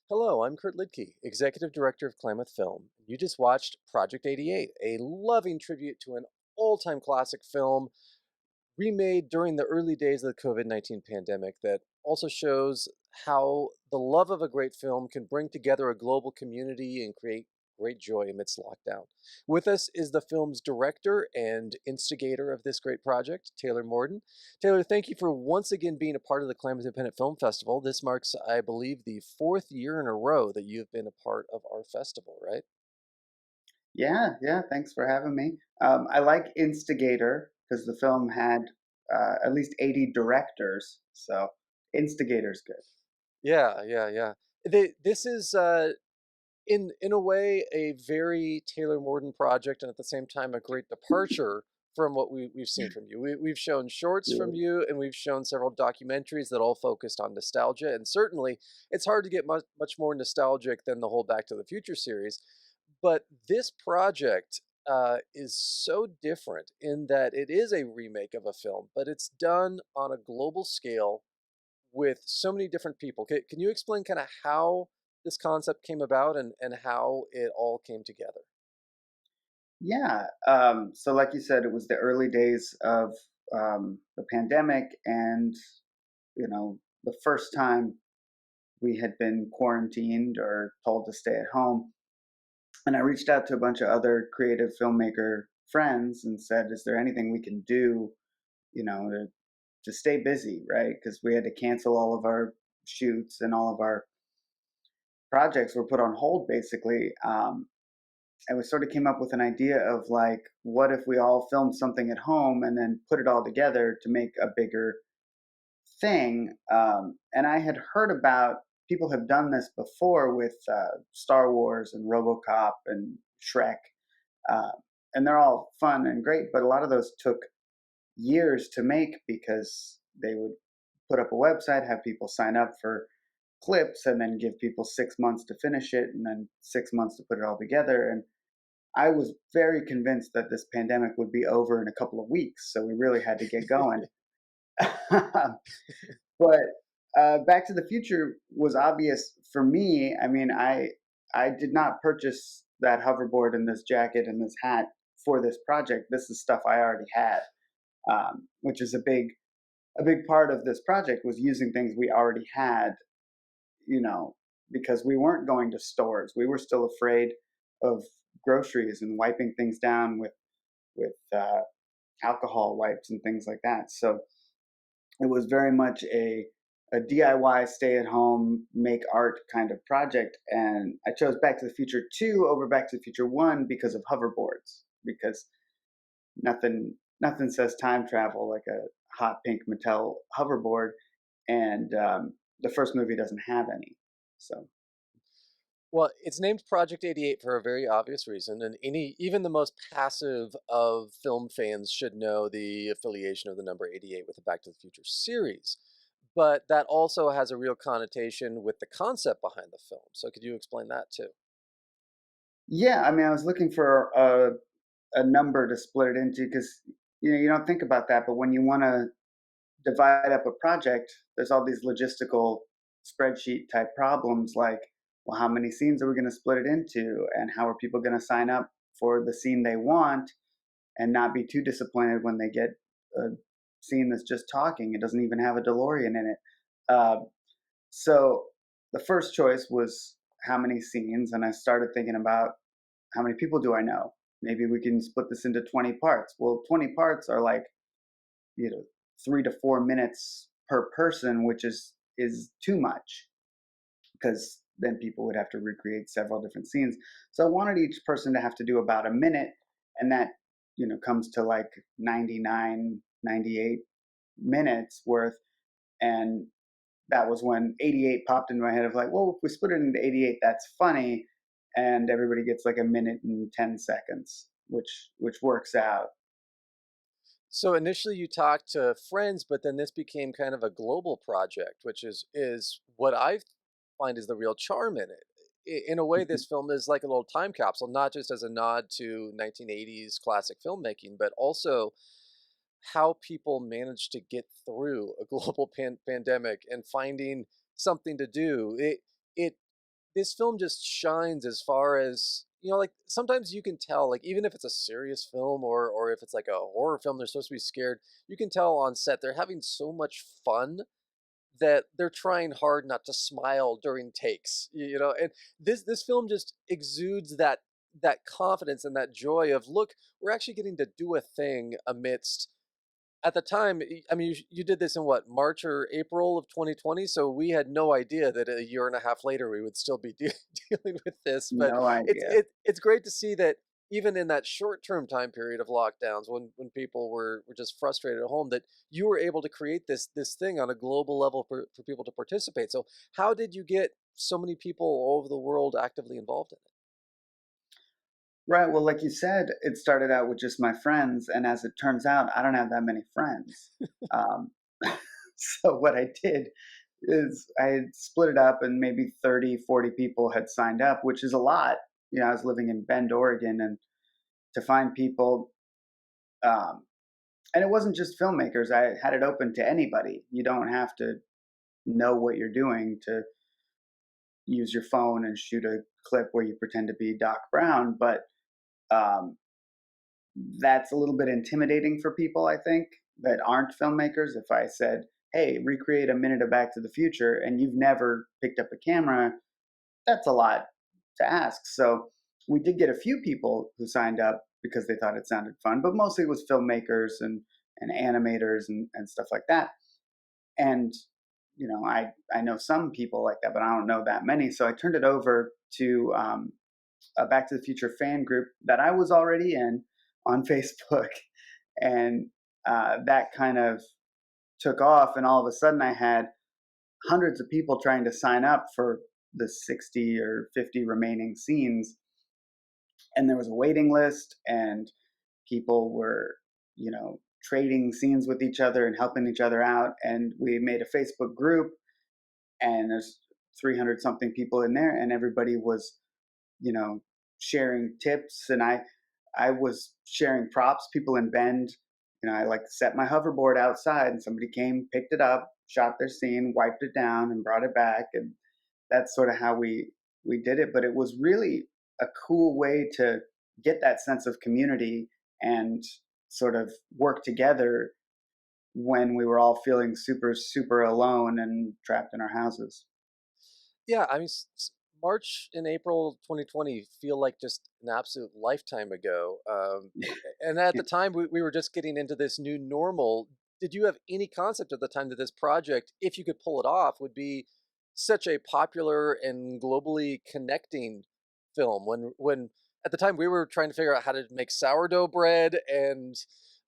Hello, I'm Kurt Lidke, Executive Director of Klamath Film. You just watched Project 88, a loving tribute to an all-time classic film remade during the early days of the COVID-19 pandemic that also shows how the love of a great film can bring together a global community and create great joy amidst lockdown. With us is the film's director and instigator of this great project, Taylor Morden. Taylor, thank you for once again being a part of the Klamath Independent Film Festival. This marks, I believe, the fourth year in a row that you've been a part of our festival, right? Yeah. Thanks for having me. I like Instigator because the film had at least 80 directors, so Instigator's good. Yeah. This is in a way a very Taylor Morden project, and at the same time a great departure from what we've seen from you. We've shown shorts from Yeah. you, and we've shown several documentaries that all focused on nostalgia. And certainly, it's hard to get much more nostalgic than the whole Back to the Future series. But this project is so different in that it is a remake of a film, but it's done on a global scale with so many different people. Can you explain kind of how this concept came about and how it all came together? So like you said, it was the early days of the pandemic, and the first time we had been quarantined or told to stay at home. And I reached out to a bunch of other creative filmmaker friends and said, "Is there anything we can do, to stay busy, right? Because we had to cancel all of our shoots and all of our projects were put on hold basically. And we sort of came up with an idea of like, what if we all filmed something at home and then put it all together to make a bigger thing? And I had heard about people have done this before with Star Wars and RoboCop and Shrek, uh, and they're all fun and great. But a lot of those took years to make because they would put up a website, have people sign up for clips, and then give people 6 months to finish it, and then 6 months to put it all together. And I was very convinced that this pandemic would be over in a couple of weeks, so we really had to get going. But Back to the Future was obvious for me. I mean, I did not purchase that hoverboard and this jacket and this hat for this project. This is stuff I already had, which is a big part of this project was using things we already had, you know, because we weren't going to stores. We were still afraid of groceries and wiping things down with alcohol wipes and things like that. So it was very much a DIY, stay at home, make art kind of project. And I chose Back to the Future 2 over Back to the Future 1 because of hoverboards, because nothing says time travel like a hot pink Mattel hoverboard, and the first movie doesn't have any. So Well, it's named Project 88 for a very obvious reason, and even the most passive of film fans should know the affiliation of the number 88 with the Back to the Future series. But that also has a real connotation with the concept behind the film. So could you explain that too? yeah, I mean, I was looking for a number to split it into because you don't think about that, but when you want to divide up a project, there's all these logistical spreadsheet type problems like, well, how many scenes are we going to split it into, and how are people going to sign up for the scene they want and not be too disappointed when they get a scene that's just talking. It doesn't even have a DeLorean in it. So the first choice was how many scenes, and I started thinking about how many people do I know? Maybe we can split this into 20 parts. Well, 20 parts are like, you know, 3 to 4 minutes per person, which is too much because then people would have to recreate several different scenes. So I wanted each person to have to do about a minute, and that comes to like 99, 98 minutes worth. And that was when 88 popped into my head of like, well, if we split it into 88, that's funny, and everybody gets like a minute and 10 seconds, which works out. So initially you talked to friends, but then this became kind of a global project, which is what I find is the real charm in it. In a way, this film is like a little time capsule, not just as a nod to 1980s classic filmmaking, but also how people managed to get through a global pandemic and finding something to do. It this film just shines as far as, like sometimes you can tell, like even if it's a serious film or if it's like a horror film, they're supposed to be scared. You can tell on set they're having so much fun that they're trying hard not to smile during takes, and this film just exudes that confidence and that joy of, look, we're actually getting to do a thing amidst, at the time, I mean, you did this in what, March or April of 2020? So we had no idea that a year and a half later we would still be dealing with this. But No idea. it's great to see that even in that short term time period of lockdowns, when people were just frustrated at home, that you were able to create this thing on a global level for people to participate. So how did you get so many people all over the world actively involved in it? Right. Well, like you said, it started out with just my friends, and as it turns out, I don't have that many friends. Um, so what I did is I had split it up, and maybe 30, 40 people had signed up, which is a lot. I was living in Bend, Oregon, and to find people, um, and it wasn't just filmmakers. I had it open to anybody. You don't have to know what you're doing to use your phone and shoot a clip where you pretend to be Doc Brown, but um, that's a little bit intimidating for people, I think, that aren't filmmakers. If I said, hey, recreate a minute of Back to the Future, and you've never picked up a camera, that's a lot to ask. So we did get a few people who signed up because they thought it sounded fun, but mostly it was filmmakers and animators and stuff like that. And I know some people like that, but I don't know that many. So I turned it over to a Back to the Future fan group that I was already in on Facebook, and that kind of took off. And all of a sudden, I had hundreds of people trying to sign up for the 60 or 50 remaining scenes, and there was a waiting list, and people were, trading scenes with each other and helping each other out. And we made a Facebook group, and there's 300 something people in there, and everybody was, you know, sharing tips, and I was sharing props. People in Bend, I like set my hoverboard outside, and somebody came, picked it up, shot their scene, wiped it down, and brought it back, and that's sort of how we did it. But it was really a cool way to get that sense of community and sort of work together when we were all feeling super super alone and trapped in our houses. Yeah, I mean, March and April 2020 feel like just an absolute lifetime ago. And at the time, we were just getting into this new normal. Did you have any concept at the time that this project, if you could pull it off, would be such a popular and globally connecting film? When at the time we were trying to figure out how to make sourdough bread and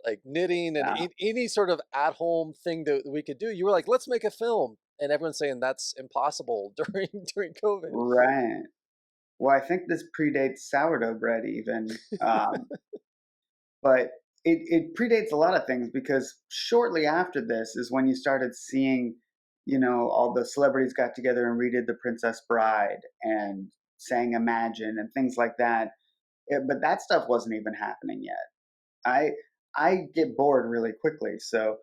like knitting and Yeah. any sort of at home thing that we could do, you were like, let's make a film, and everyone's saying that's impossible during COVID. Right. Well, I think this predates sourdough bread even, but it predates a lot of things because shortly after this is when you started seeing, all the celebrities got together and redid The Princess Bride and sang Imagine and things like that. But that stuff wasn't even happening yet. I I get bored really quickly, so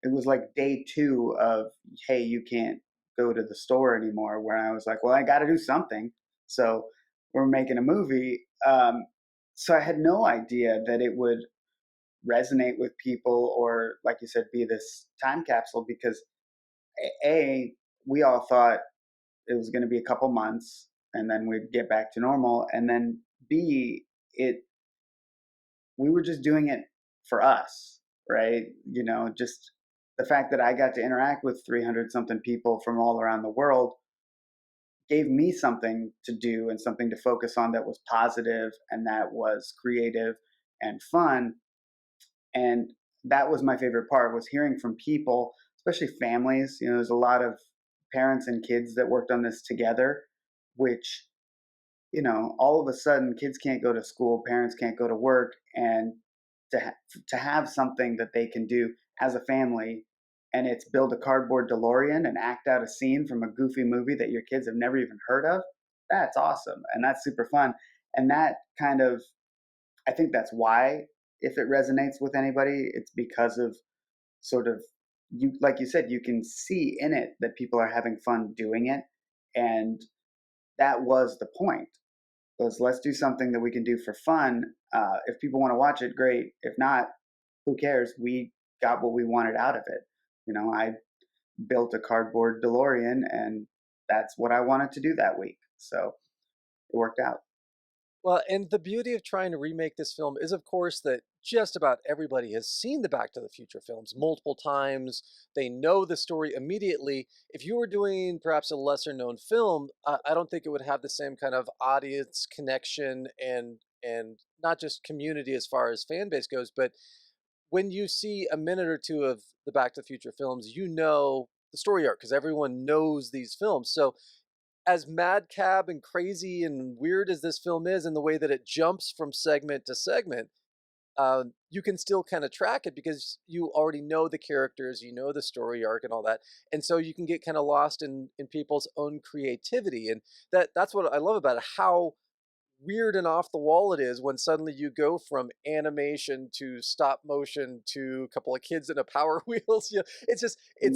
it was like day two of, hey, you can't go to the store anymore. Where I was like, well, I got to do something. So we're making a movie. So I had no idea that it would resonate with people or, like you said, be this time capsule because a we all thought it was going to be a couple months and then we'd get back to normal, and then b it we were just doing it for us, right? Just the fact that I got to interact with 300 something people from all around the world gave me something to do and something to focus on that was positive and that was creative and fun. And that was my favorite part, was hearing from people, especially families. There's a lot of parents and kids that worked on this together, which, all of a sudden kids can't go to school, parents can't go to work, and to have something that they can do as a family, and it's build a cardboard DeLorean and act out a scene from a goofy movie that your kids have never even heard of. That's awesome, and that's super fun. And that kind of, I think that's why, if it resonates with anybody, it's because of sort of, you, like you said, you can see in it that people are having fun doing it, and that was the point. Was let's do something that we can do for fun. If people want to watch it, great. If not, who cares? We got what we wanted out of it. I built a cardboard DeLorean, and that's what I wanted to do that week. So it worked out. Well, and the beauty of trying to remake this film is, of course, that just about everybody has seen the Back to the Future films multiple times. They know the story immediately. If you were doing perhaps a lesser known film, I don't think it would have the same kind of audience connection and not just community as far as fan base goes, but when you see a minute or two of the Back to the Future films, you know the story arc because everyone knows these films. So as madcap and crazy and weird as this film is in the way that it jumps from segment to segment, you can still kind of track it because you already know the characters, you know the story arc and all that, and so you can get kind of lost in people's own creativity, and that's what I love about it. How weird and off the wall it is when suddenly you go from animation to stop motion to a couple of kids in a power wheels. It's just Yeah.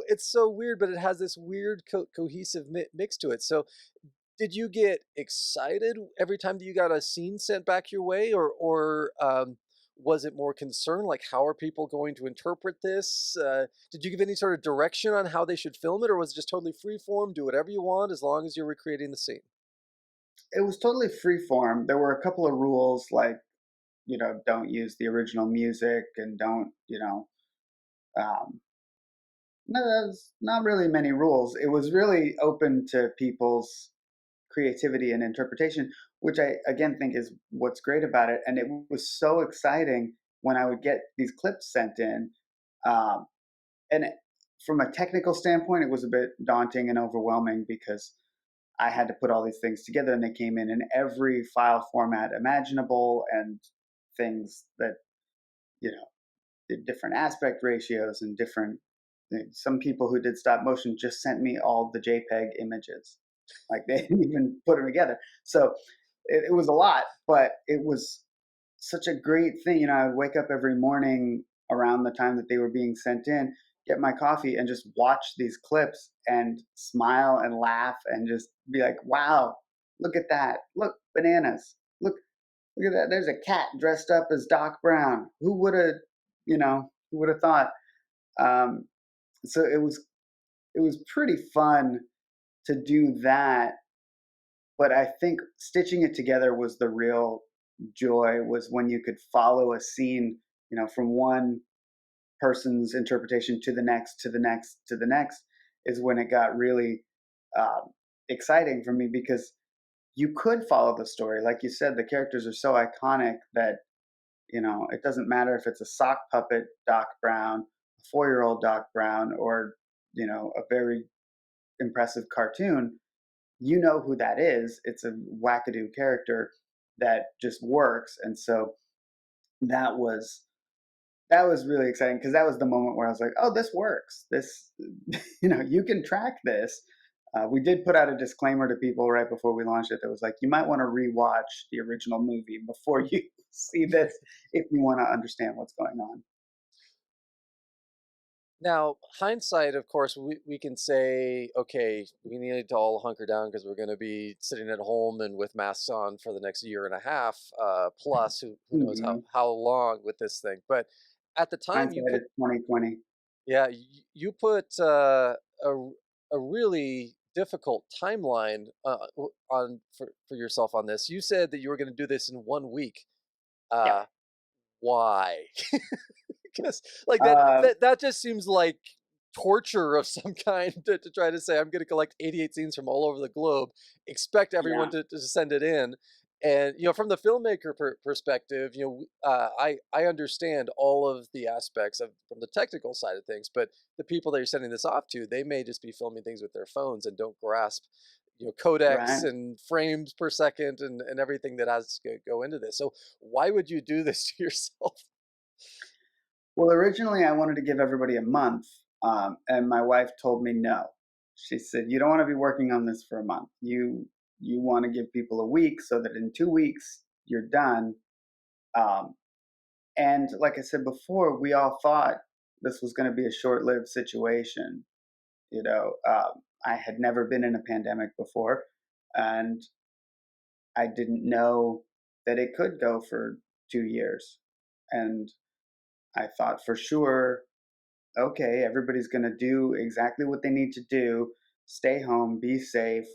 it's so weird, but it has this weird cohesive mix to it. So did you get excited every time that you got a scene sent back your way, or was it more concern like how are people going to interpret this? Did you give any sort of direction on how they should film it, or was it just totally free form, do whatever you want as long as you're recreating the scene? It was totally free form. There were a couple of rules like, don't use the original music and don't, um, no, there's not really many rules. It was really open to people's creativity and interpretation, which I again think is what's great about it. And it was so exciting when I would get these clips sent in. Um, and from a technical standpoint, it was a bit daunting and overwhelming because I had to put all these things together, and they came in every file format imaginable, and things that you know different aspect ratios and different. Some people who did stop motion just sent me all the JPEG images, like they didn't even put them together. So it was a lot, but it was such a great thing. I would wake up every morning around the time that they were being sent in, get my coffee, and just watch these clips and smile and laugh and just be like, "Wow, look at that! Look, bananas! Look at that! There's a cat dressed up as Doc Brown. Who would have, who would have thought?" Um, so it was pretty fun to do that, but I think stitching it together was the real joy. Was when you could follow a scene, from one person's interpretation to the next, to the next, to the next, is when it got really um, exciting for me because you could follow the story. Like you said, the characters are so iconic that it doesn't matter if it's a sock puppet Doc Brown, a 4-year-old Doc Brown, or a very impressive cartoon. You know who that is. It's a wackadoo character that just works, and so that was that was really exciting because that was the moment where I was like, "Oh, this works. This, you can track this." We did put out a disclaimer to people right before we launched it that was like, "You might want to rewatch the original movie before you see this if you want to understand what's going on." Now, hindsight, of course, we can say, okay, we need to all hunker down because we're going to be sitting at home and with masks on for the next year and a half, plus who knows Mm-hmm. how long with this thing. But at the time, you Hindsight put, is 2020. yeah, you put a really difficult timeline on for yourself on this. You said that you were going to do this in 1 week. Yep. Uh, why? Because like Uh, that just seems like torture of some kind to try to say I'm going to collect 88 scenes from all over the globe, expect everyone yeah. to send it in, and from the filmmaker perspective, I understand all of the aspects of from the technical side of things, but the people that you're sending this off to, they may just be filming things with their phones and don't grasp codecs Right. and frames per second and everything that has to go into this. So why would you do this to yourself? Well, originally I wanted to give everybody a month, and my wife told me no. She said, "You don't want to be working on this for a month. You want to give people a week so that in 2 weeks you're done." Um, and like I said before, we all thought this was going to be a short-lived situation. I had never been in a pandemic before. And I didn't know that it could go for 2 years. And I thought for sure, okay, everybody's going to do exactly what they need to do, stay home, be safe,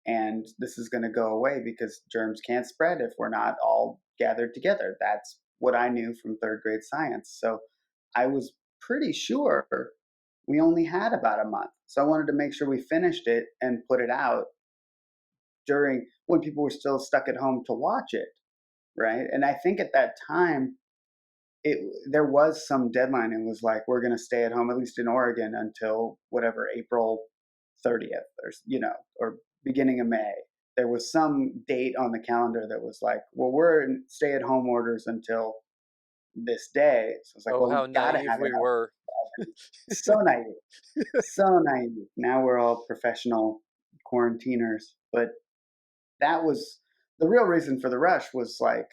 and this is going to go away because germs can't spread if we're not all gathered together. That's what I knew from third grade science. So I was pretty sure we only had about a month. So I wanted to make sure we finished it and put it out during when people were still stuck at home to watch it, right? And I think at that time, it there was some deadline. It was like we're going to stay at home, at least in Oregon, until whatever April 30th, or or beginning of May. There was some date on the calendar that was like, well, we're in stay-at-home orders until this day. So it's like, Oh, well, we how got to naive have it we out. were. So naive, so naive. Now we're all professional quarantiners, but that was the real reason for the rush. Was like,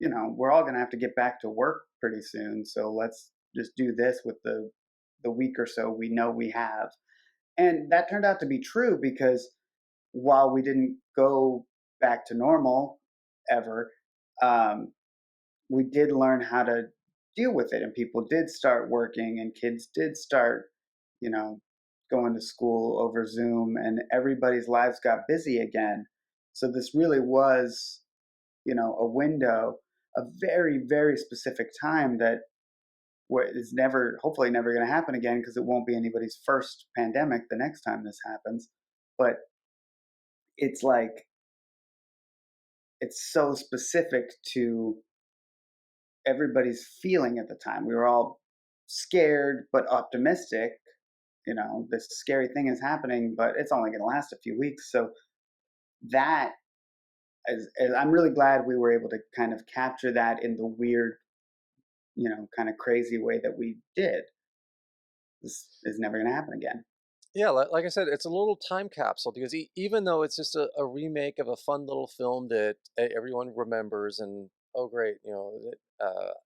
we're all going to have to get back to work pretty soon. So let's just do this with the week or so we know we have. And that turned out to be true because while we didn't go back to normal ever, um, we did learn how to deal with it. And people did start working, and kids did start, you know, going to school over Zoom, and everybody's lives got busy again. So this really was, a window, a very, very specific time that is never, hopefully, never going to happen again because it won't be anybody's first pandemic the next time this happens. But it's like, it's so specific to everybody's feeling at the time. We were all scared but optimistic. This scary thing is happening, but it's only going to last a few weeks. So that as I'm really glad we were able to kind of capture that in the weird, kind of crazy way that we did. This is never going to happen again. Yeah, like I said, it's a little time capsule because even though it's just a remake of a fun little film that everyone remembers, and oh great,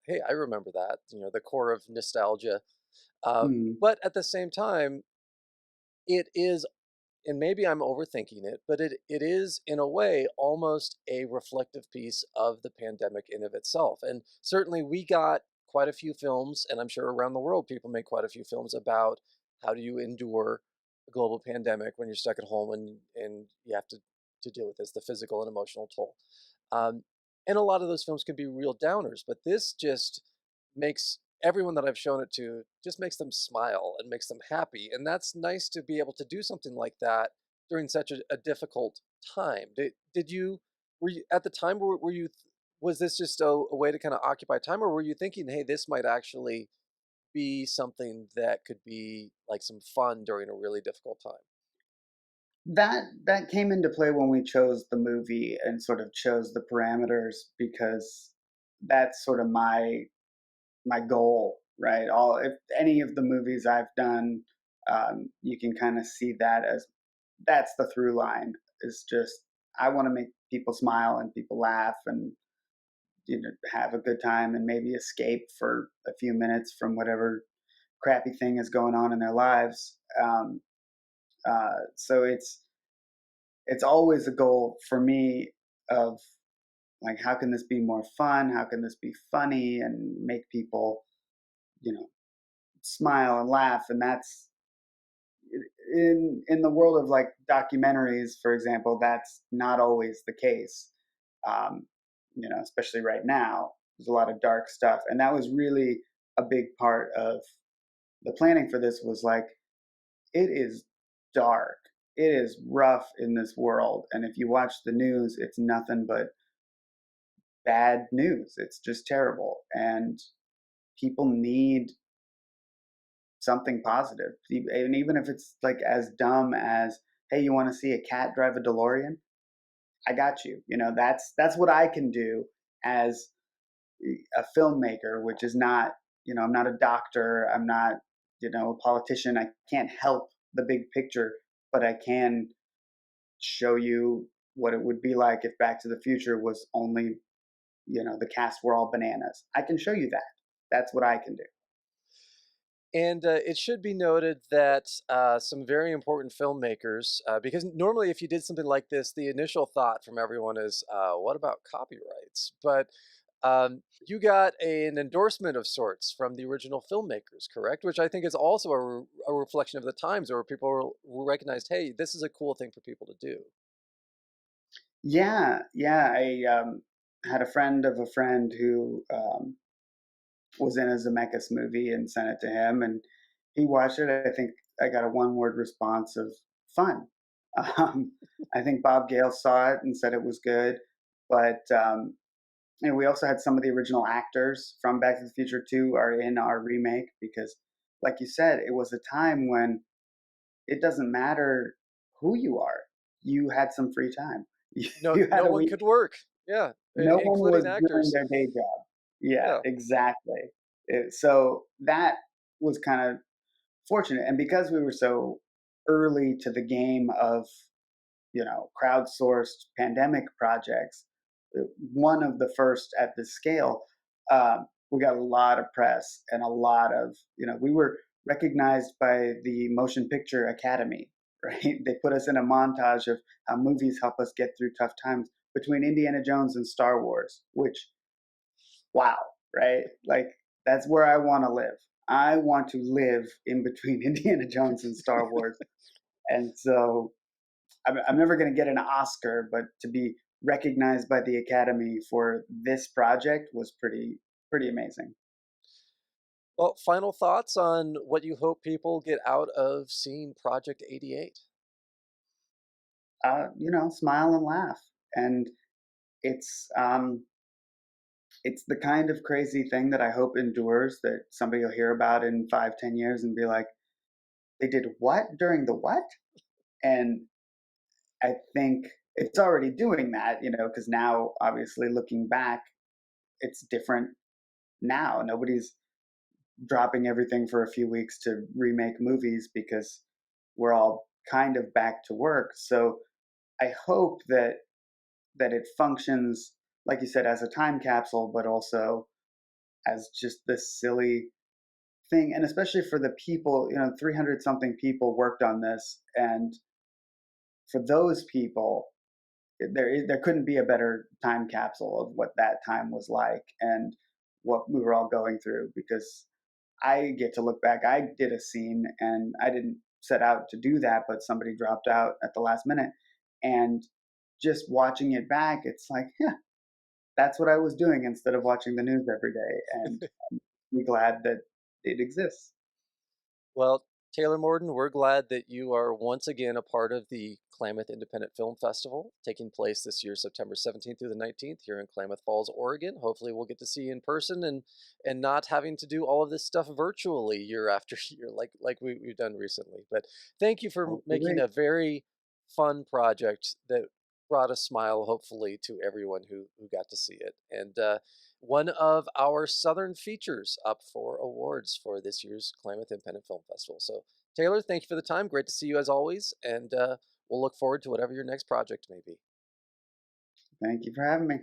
hey, I remember that, the core of nostalgia. Uh, Mm. but at the same time, it is, and maybe I'm overthinking it, but it is in a way almost a reflective piece of the pandemic in of itself. And certainly we got quite a few films, and I'm sure around the world people make quite a few films about how do you endure a global pandemic when you're stuck at home and you have to deal with this, the physical and emotional toll. Um, and a lot of those films can be real downers, but this just makes everyone that I've shown it to just makes them smile and makes them happy. And that's nice to be able to do something like that during such a difficult time. Did you, were you at the time, were you, was this just a way to kind of occupy time, or were you thinking, hey, this might actually be something that could be like some fun during a really difficult time? That came into play when we chose the movie and sort of chose the parameters, because that's sort of my goal, right? All If any of the movies I've done, you can kind of see that as that's the through line. Is just I want to make people smile and people laugh and have a good time and maybe escape for a few minutes from whatever crappy thing is going on in their lives. So it's always a goal for me of like, how can this be more fun? How can this be funny and make people, you know, smile and laugh? And that's in the world of like documentaries, for example, that's not always the case. Um, especially right now, there's a lot of dark stuff, and that was really a big part of the planning for this. Was like, it is dark, it is rough in this world, and if you watch the news, it's nothing but bad news. It's just terrible, and people need something positive. And even if it's like as dumb as, hey, you want to see a cat drive a DeLorean? I got you. That's what I can do as a filmmaker, which is not, I'm not a doctor, I'm not, a politician. I can't help the big picture, but I can show you what it would be like if Back to the Future was only, the cast were all bananas. I can show you that. That's what I can do. And it should be noted that some very important filmmakers, because normally if you did something like this, the initial thought from everyone is, what about copyrights? But you got an endorsement of sorts from the original filmmakers, correct? Which I think is also a reflection of the times where people recognized, hey, this is a cool thing for people to do. Yeah, yeah. I had a friend of a friend who was in a Zemeckis movie and sent it to him, and he watched it. I think I got a one-word response of fun. Um, I think Bob Gale saw it and said it was good, but and we also had some of the original actors from Back to the Future 2 are in our remake because, like you said, it was a time when it doesn't matter who you are. You had some free time. No, You had no a one week. could work. Yeah, No one including was doing actors. their day job. Yeah, Yeah. exactly. So that was kind of fortunate, and because we were so early to the game of crowdsourced pandemic projects, one of the first at this scale, we got a lot of press and a lot of we were recognized by the Motion Picture Academy, right? They put us in a montage of how movies help us get through tough times between Indiana Jones and Star Wars, which wow, right? Like that's where I want to live. I want to live in between Indiana Jones and Star Wars. And so I'm never going to get an Oscar, but to be recognized by the Academy for this project was pretty amazing. Well, final thoughts on what you hope people get out of seeing Project 88? Smile and laugh, and it's it's the kind of crazy thing that I hope endures. That somebody will hear about in 5, 10 years and be like, "They did what during the what?" And I think it's already doing that, because now, obviously, looking back, it's different now. Nobody's dropping everything for a few weeks to remake movies because we're all kind of back to work. So I hope that it functions, like you said, as a time capsule, but also as just this silly thing. And especially for the people, 300 something people worked on this, and for those people, there couldn't be a better time capsule of what that time was like and what we were all going through because I get to look back. I did a scene and I didn't set out to do that, but somebody dropped out at the last minute. And just watching it back, it's like, yeah, that's what I was doing instead of watching the news every day. And I'm glad that it exists. Well, Taylor Morden, we're glad that you are once again a part of the Klamath Independent Film Festival, taking place this year, September 17th through the 19th, here in Klamath Falls, Oregon. Hopefully, we'll get to see you in person and not having to do all of this stuff virtually year after year, like we've done recently. But thank you for making Hopefully. a very fun project that brought a smile, hopefully, to everyone who got to see it. And one of our Southern features up for awards for this year's Klamath Independent Film Festival. So, Taylor, thank you for the time. Great to see you as always. And we'll look forward to whatever your next project may be. Thank you for having me.